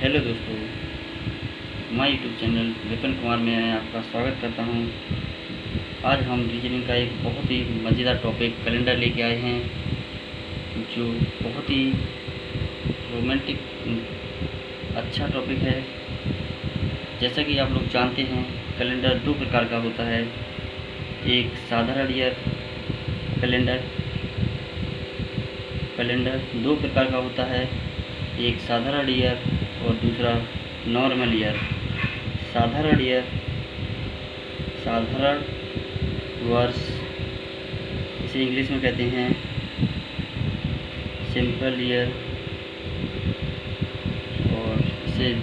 Hello दोस्तों, my YouTube channel Vipin Kumar में मैं आपका स्वागत करता हूं। आज हम रीजनिंग का एक बहुत ही मज़ेदार टॉपिक कैलेंडर लेके आए हैं, जो बहुत ही रोमांटिक अच्छा टॉपिक है। जैसा कि आप लोग जानते हैं, कैलेंडर दो प्रकार का होता है। एक साधारण ईयर कैलेंडर दो प्रकार का होता है, एक साधारण ईयर और दूसरा नॉर्मल ईयर। साधारण वर्ष, इसे इंग्लिश में कहते हैं सिंपल ईयर, और इसे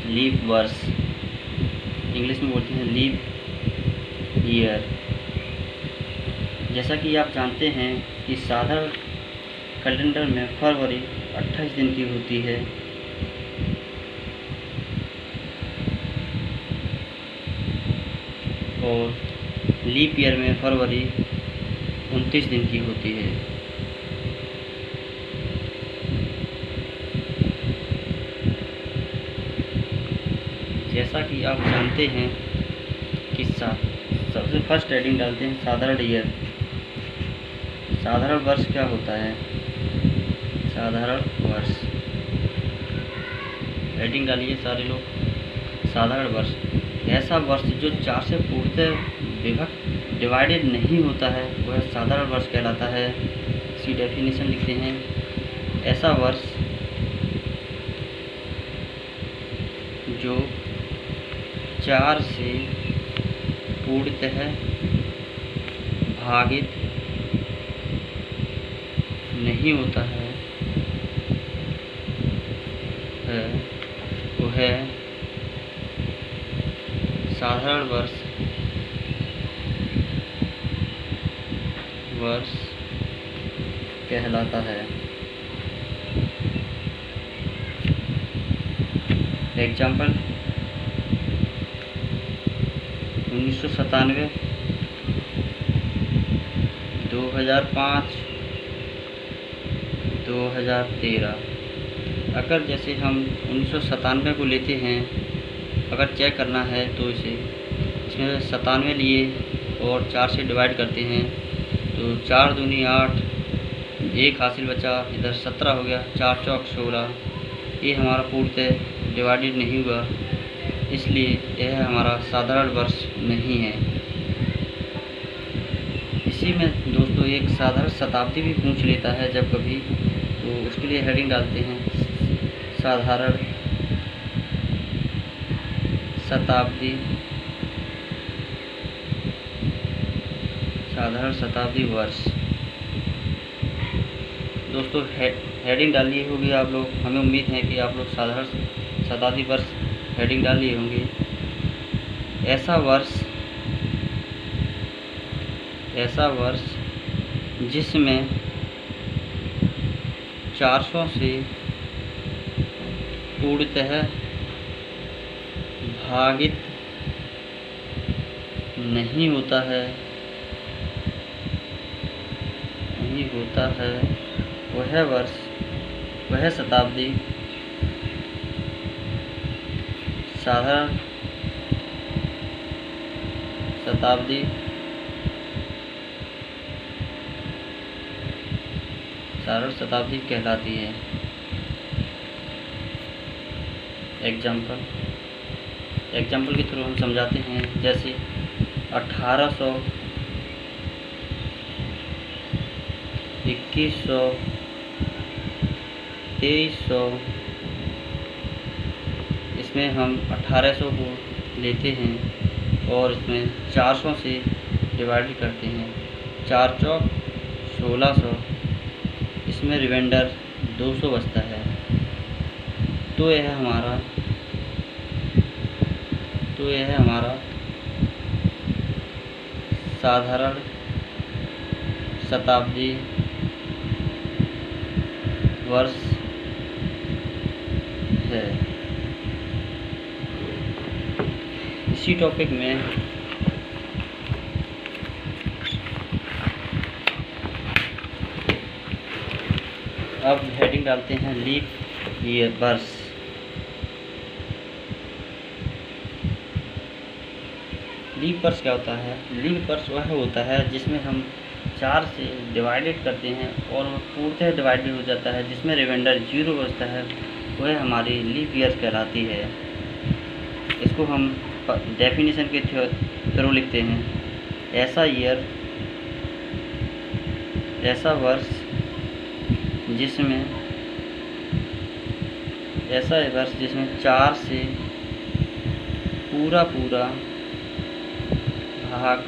लीप वर्ष इंग्लिश में बोलते हैं लीप ईयर। जैसा कि आप जानते हैं कि साधारण कैलेंडर में फरवरी 28 दिन की होती है, और लीप ईयर में फरवरी 29 दिन की होती है। जैसा कि आप जानते हैं कि सबसे फर्स्ट हेडिंग डालते हैं साधारण ईयर। साधारण वर्ष क्या होता है? साधारण वर्ष हेडिंग डालिए सारे लोग। साधारण वर्ष ऐसा वर्ष जो 4 से पूर्णतः डिवाइडेड नहीं होता है, वह साधारण वर्ष कहलाता है। इसकी डेफिनेशन लिखते हैं। ऐसा वर्ष जो 4 से पूर्णतः भागित नहीं होता है, वह साधारण वर्ष कहलाता है। एग्जाम्पल 1997, 2005, 2013। अगर जैसे हम 1997 को लेते हैं, अगर चेक करना है तो इसमें 97 लिए और 4 से डिवाइड करते हैं तो 4 दूनी 8, 1 हासिल बचा, इधर 17 हो गया, 4 चौक 16। ये हमारा पूर्णतः डिवाइडेड नहीं हुआ, इसलिए यह हमारा साधारण वर्ष नहीं है। इसी में दोस्तों एक साधारण शताब्दी भी पूछ लेता है जब कभी, तो उसके लिए हेडिंग डालते हैं साधारण शताब्दी वर्ष। दोस्तों हेडिंग डाल लिए होंगे आप लोग। हमें उम्मीद है कि आप लोग साधारण शताब्दी वर्ष हेडिंग डाल लिए होंगे। ऐसा वर्ष जिसमें 400 से पूर्णतः भागित नहीं होता है, वह वर्ष, वह शताब्दी साधारण शताब्दी कहलाती है। एग्जाम्पल के थ्रू हम समझाते हैं। जैसे 1800, 2100, 2300, इसमें हम 1800 को लेते हैं और इसमें 400 से डिवाइड करते हैं। 4 चौक 1600, इसमें रिमाइंडर 200 बचता है। तो यह हमारा साधारण शताब्दी वर्ष है। इसी टॉपिक में अब हेडिंग हेडिंग डालते हैं लीप ईयर वर्ष। लीप वर्ष क्या होता है? लीप वर्ष वह होता है जिसमें हम 4 से डिवाइडेड करते हैं और वह पूर्णतः डिवाइडेड हो जाता है, जिसमें रिमाइंडर 0 बचता है, वह हमारी लीप ईयर कहलाती है। इसको हम डेफिनेशन के थ्रू लिखते हैं। ऐसा ईयर, ऐसा वर्ष जिसमें 4 से पूरा भाग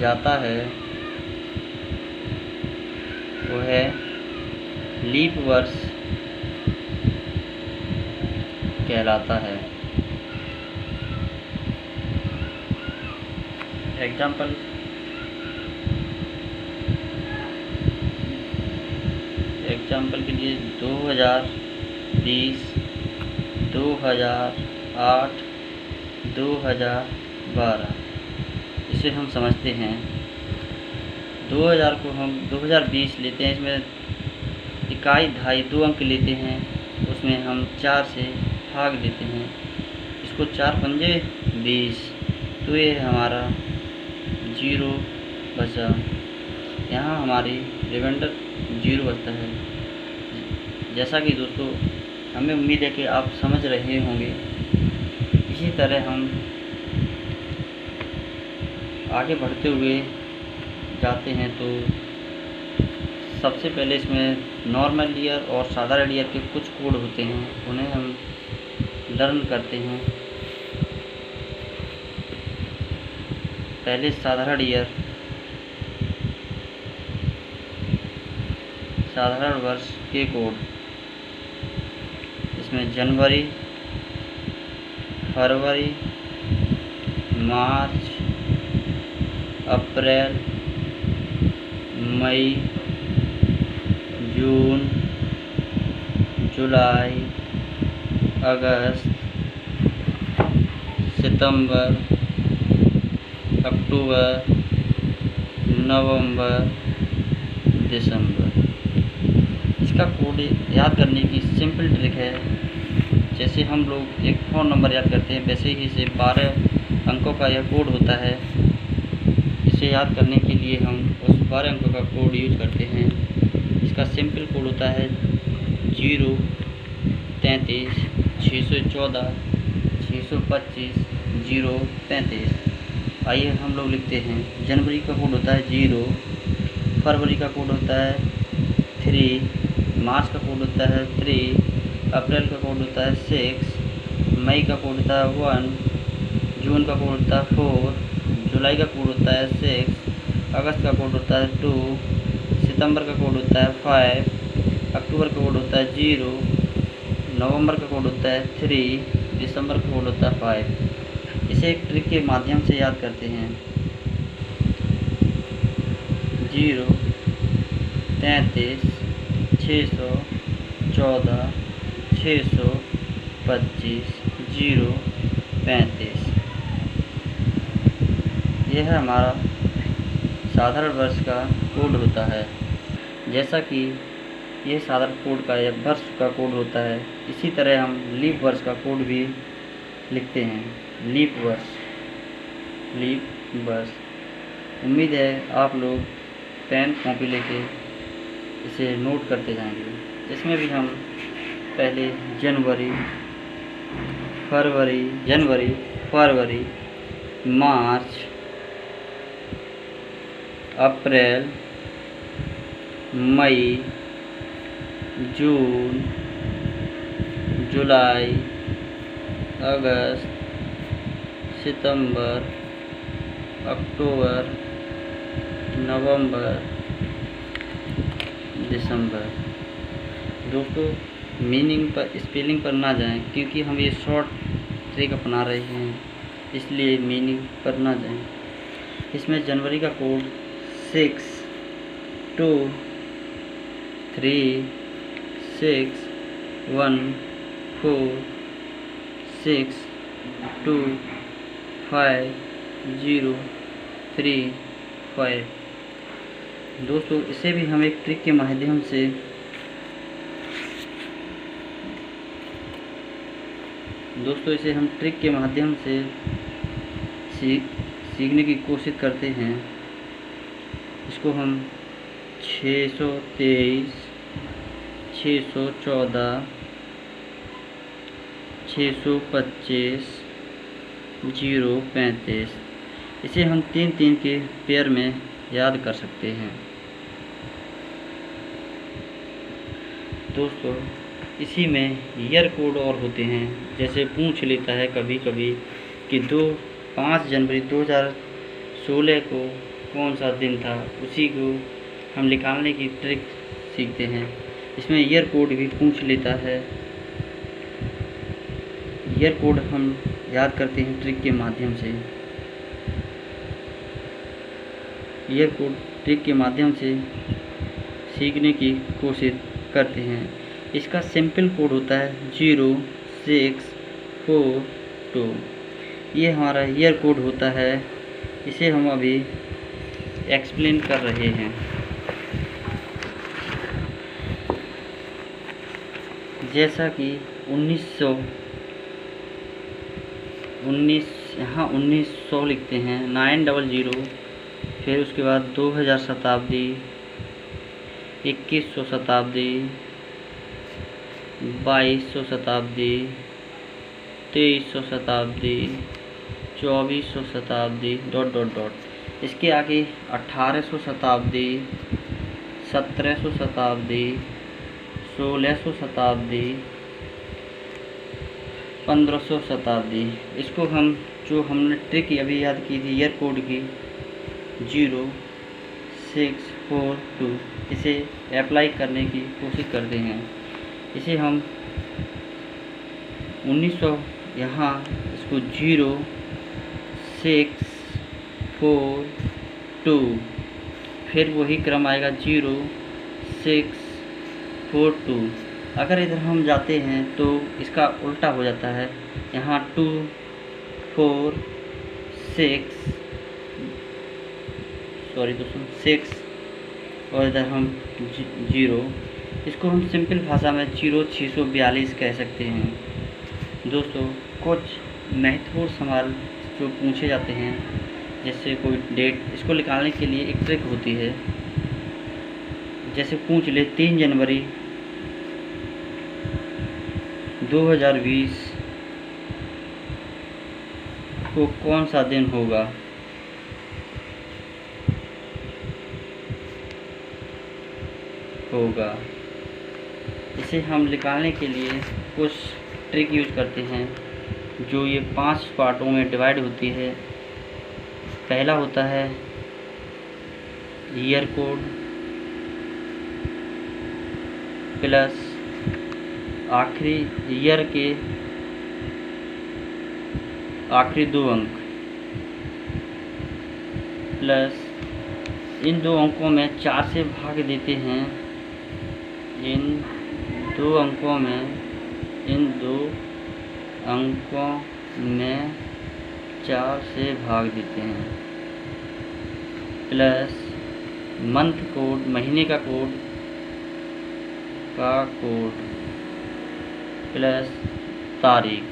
जाता है, वह लीप वर्ष कहलाता है। एग्जाम्पल के लिए 2020, 2008, 2012 इसे हम समझते हैं। 2000 को हम 2020 लेते हैं, इसमें इकाई, दहाई, 2 अंक लेते हैं, उसमें हम 4 से भाग देते हैं। इसको 4 पंजे 20, तो ये हमारा 0 बचा। यहाँ हमारी रिमाइंडर 0 बचता है। जैसा कि दोस्तों हमें उम्मीद है कि आप समझ रहे होंगे। इसी तरह हम आगे बढ़ते हुए जाते हैं तो सबसे पहले इसमें नॉर्मल ईयर और साधारण ईयर के कुछ कोड होते हैं, उन्हें हम लर्न करते हैं। पहले साधारण ईयर, साधारण वर्ष के कोड। इसमें जनवरी, फरवरी, मार्च, अप्रैल, मई, जून, जुलाई, अगस्त, सितंबर, अक्टूबर, नवंबर, दिसंबर। इसका कोड याद करने की सिंपल ट्रिक है। जैसे हम लोग एक फ़ोन नंबर याद करते हैं, वैसे ही इसे 12 अंकों का यह कोड होता है। इसे याद करने के लिए हम उस 12 अंकों का कोड यूज करते हैं। इसका सिंपल कोड होता है 0 33 614 625 0 35। आइए हम लोग लिखते हैं। जनवरी का कोड होता है 0, फरवरी का कोड होता है 3, मार्च का कोड होता है 3, अप्रैल का कोड होता है 6, मई का कोड होता है 1, जून का कोड होता है 4, जुलाई का कोड होता है 6, अगस्त का कोड होता है 2, सितंबर का कोड होता है 5, अक्टूबर का कोड होता है 0, नवंबर का कोड होता है 3, दिसंबर का कोड होता है 5। इसे एक ट्रिक के माध्यम से याद करते हैं। 0 33 614 625 0 35। यह हमारा साधारण वर्ष का कोड होता है। जैसा कि यह साधारण कोड का या वर्ष का कोड होता है, इसी तरह हम लीप वर्ष का कोड भी लिखते हैं। लीप वर्ष। उम्मीद है आप लोग पेन कॉपी लेके इसे नोट करते जाएंगे। इसमें भी हम पहले जनवरी, फरवरी, मार्च, अप्रैल, मई, जून, जुलाई, अगस्त, सितंबर, अक्टूबर, नवंबर, दिसंबर। दोस्तों मीनिंग पर, स्पेलिंग पर ना जाएं, क्योंकि हम ये शॉर्ट ट्रिक अपना रहे हैं, इसलिए मीनिंग पर ना जाएं। इसमें जनवरी का कोड 6 2 3 6 1 4 6 2 5 0 3 5। दोस्तों इसे भी हम एक ट्रिक के माध्यम से दोस्तों इसे हम ट्रिक के माध्यम से सीखने की कोशिश करते हैं। इसको हम 623, 614, 625, 035 इसे हम 3-3 के पेयर में याद कर सकते हैं। दोस्तों इसी में ईयर कोड और होते हैं, जैसे पूछ लेता है कभी कभी कि 5 जनवरी 2016 को कौन सा दिन था, उसी को हम निकालने की ट्रिक सीखते हैं। इसमें ईयर कोड भी पूछ लेता है। ईयर कोड हम याद करते हैं ट्रिक के माध्यम से। ईयर कोड ट्रिक के माध्यम से सीखने की कोशिश करते हैं। इसका सिंपल कोड होता है 0642। ये हमारा ईयर कोड होता है। इसे हम अभी एक्सप्लेन कर रहे हैं। जैसा कि 1900 लिखते हैं, 900, फिर उसके बाद 2000 शताब्दी, 2100 शताब्दी, 2200 शताब्दी, 2300 शताब्दी, 2400 शताब्दी ... इसके आगे 1800 शताब्दी, 1700 शताब्दी, 1600 शताब्दी, 1500 शताब्दी। इसको हम जो हमने ट्रिक अभी याद की थी ईयर कोड की 0642, इसे अप्लाई करने की कोशिश करते हैं। इसे हम 1900 यहाँ इसको 0642, फिर वही क्रम आएगा 0642। अगर इधर हम जाते हैं तो इसका उल्टा हो जाता है। यहाँ 2 4 6 और इधर हम 0। इसको हम सिंपल भाषा में 0642 कह सकते हैं। दोस्तों कुछ महत्वपूर्ण सवाल जो पूछे जाते हैं, जैसे कोई डेट, इसको निकालने के लिए एक ट्रिक होती है। जैसे पूछ ले 3 जनवरी 2020 को कौन सा दिन होगा। इसे हम निकालने के लिए कुछ ट्रिक यूज करते हैं, जो ये 5 पार्टों में डिवाइड होती है। पहला होता है ईयर कोड प्लस आखिरी ईयर के आखिरी 2 अंक प्लस इन 2 अंकों में 4 से भाग देते हैं। इन 2 अंकों में 4 से भाग देते हैं, प्लस मंथ कोड, महीने का कोड प्लस तारीख।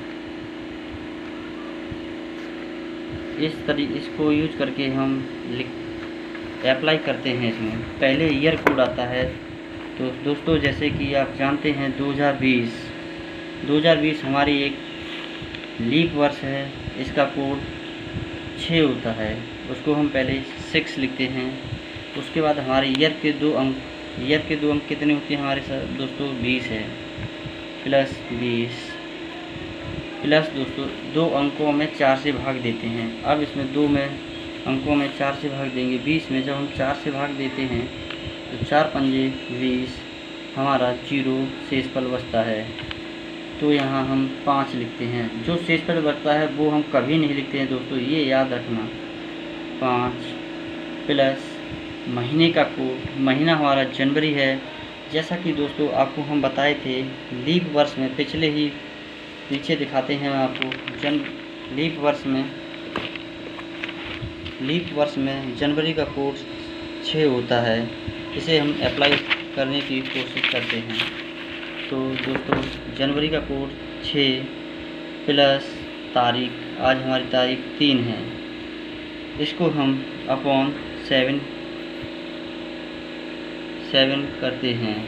इसको यूज करके हम अप्लाई करते हैं। इसमें पहले ईयर कोड आता है। तो दोस्तों जैसे कि आप जानते हैं 2020 हमारी एक लीप वर्ष है। इसका कोड 6 होता है। उसको हम पहले 6 लिखते हैं। उसके बाद हमारे ईयर के 2 अंक कितने होते हैं हमारे साथ दोस्तों? 20 है, प्लस 20 प्लस दोस्तों 2 अंकों में 4 से भाग देते हैं। अब इसमें 2 अंकों में 4 से भाग देंगे। 20 में जब हम 4 से भाग देते हैं तो 4 पंजे 20, हमारा 0 शेषफल बचता है। तो यहाँ हम 5 लिखते हैं। जो शेषफल बचता है वो हम कभी नहीं लिखते हैं दोस्तों, ये याद रखना। 5 प्लस महीने का कोड, महीना हमारा जनवरी है। जैसा कि दोस्तों आपको हम बताए थे लीप वर्ष में, पीछे दिखाते हैं आपको। लीप वर्ष में जनवरी का कोड 6 होता है। इसे हम अप्लाई करने की कोशिश करते हैं। तो दोस्तों जनवरी का कोड 6 प्लस तारीख, आज हमारी तारीख 3 है, इसको हम अपॉन 7 करते हैं।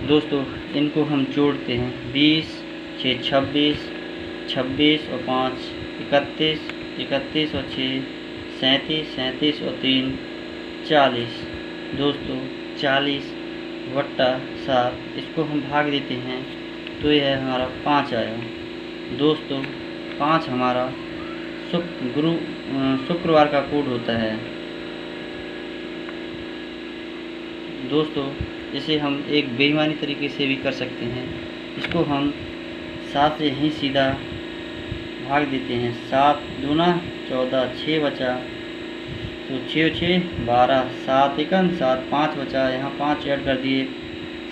दोस्तों इनको हम जोड़ते हैं, 20 6 26, 26 और 5 31, 31 और 6 37, 37 और 3 40। दोस्तों 40 बट्टा 7, इसको हम भाग देते हैं तो यह हमारा 5 आया। दोस्तों 5 हमारा शुक्रवार का कोड होता है। दोस्तों इसे हम एक बेईमानी तरीके से भी कर सकते हैं, इसको हम 7 से यहीं सीधा भाग देते हैं। 7 दूना 14, 6 बचा तो 6 6 12, 7 एकन 7, 5 बचा, यहाँ 5 ऐड कर दिए,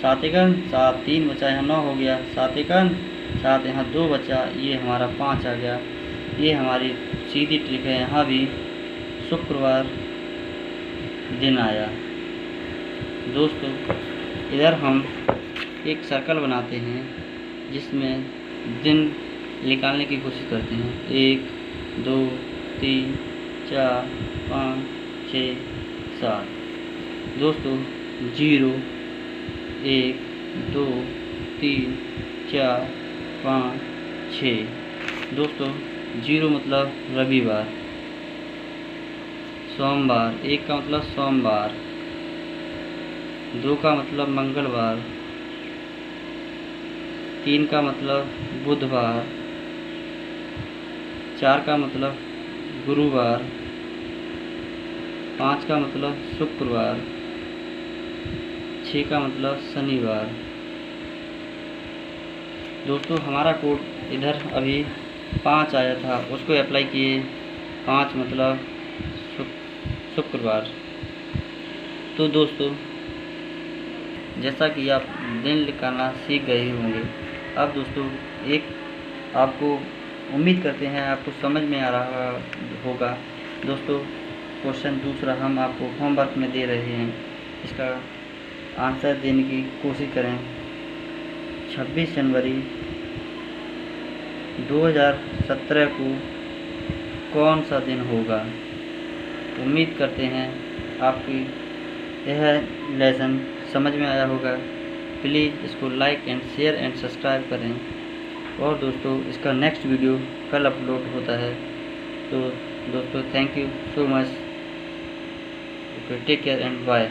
7 एकन 7, 3 बचा, यहाँ 9 हो गया, 7 एकन 7, यहाँ 2 बचा, ये हमारा 5 आ गया। ये हमारी सीधी ट्रिक है, यहाँ भी शुक्रवार दिन आया। दोस्तों इधर हम एक सर्कल बनाते हैं जिसमें दिन निकालने की कोशिश करते हैं। 1 2 3 4 5 6 7। दोस्तों 0 1 2 3 4 5 6। दोस्तों 0 मतलब रविवार, सोमवार, 1 का मतलब सोमवार, 2 का मतलब मंगलवार, 3 का मतलब बुधवार, 4 का मतलब गुरुवार, 5 का मतलब शुक्रवार, 6 का मतलब शनिवार। दोस्तों हमारा कोड इधर अभी 5 आया था, उसको अप्लाई किए, 5 मतलब शुक्रवार। तो दोस्तों जैसा कि आप दिन निकालना सीख गए होंगे, अब दोस्तों एक आपको उम्मीद करते हैं आपको समझ में आ रहा होगा। दोस्तों क्वेश्चन दूसरा हम आपको होमवर्क में दे रहे हैं, इसका आंसर देने की कोशिश करें। 26 जनवरी 2017 को कौन सा दिन होगा? उम्मीद करते हैं आपकी यह लेसन समझ में आया होगा। प्लीज़ इसको like and share and subscribe करें। और दोस्तों इसका नेक्स्ट वीडियो कल अपलोड होता है। तो दोस्तों thank you so much. Take care and bye.